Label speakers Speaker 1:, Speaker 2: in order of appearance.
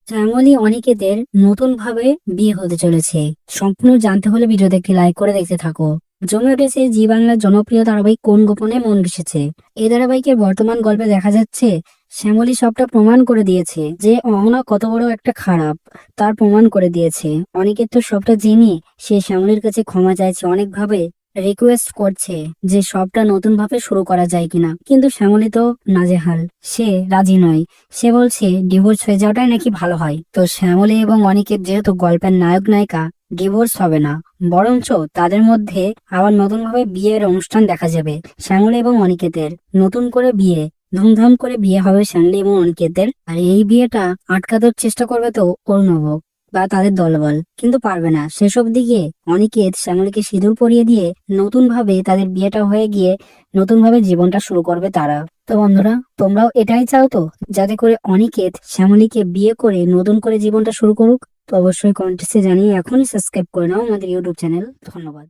Speaker 1: শ্যামলী অনিকেতের নতুন ভাবে বিয়ে হতে চলেছে। সম্পূর্ণ জানতে হলে ভিডিওতে একটি লাইক করে দেখতে থাকো। জমে উঠেছে জি বাংলার জনপ্রিয় ধারাবাহিক কোন গোপনে মন ভেসেছে। এই ধারাবাহিকের বর্তমান গল্পে দেখা যাচ্ছে শ্যামলী সবটা প্রমাণ করে দিয়েছে যে অহনা কত বড় একটা খারাপ, তার প্রমাণ করে দিয়েছে। অনিকেত তো সবটা জেনে সে শ্যামলীর কাছে ক্ষমা চাইছে, অনেকভাবে রিকোয়েস্ট করছে যে সবটা নতুন ভাবে শুরু করা যায় কিনা, কিন্তু শ্যামলী তো নাজেহাল, সে রাজি নয়। সে বলছে ডিভোর্স হয়ে যাওয়াটাই নাকি ভালো হয়। তো শ্যামলী এবং অনিকেত যেহেতু গল্পের নায়ক নায়িকা, ডিভোর্স হবে না, বরঞ্চ তাদের মধ্যে আবার নতুন ভাবে বিয়ের অনুষ্ঠান দেখা যাবে। শ্যামলী এবং অনিকেতের নতুন করে বিয়ে, ধুমধাম করে বিয়ে হবে শ্যামলী এবং অনিকেতের। আর এই বিয়েটা আটকানোর চেষ্টা করবে তো অর্ণব বা তাদের দলবল, কিন্তু পারবে না। সেসব দিকে অনিকেত শ্যামলীকে সিঁদুর পরিয়ে দিয়ে নতুন ভাবে তাদের বিয়েটা হয়ে গিয়ে নতুন ভাবে জীবনটা শুরু করবে তারা। তো বন্ধুরা, তোমরাও এটাই চাও তো, যাতে করে অনিকেত শ্যামলীকে বিয়ে করে নতুন করে জীবনটা শুরু করুক? তো অবশ্যই কমেন্টসে জানিয়ে এখনই সাবস্ক্রাইব করে নাও আমাদের ইউটিউব চ্যানেল। ধন্যবাদ।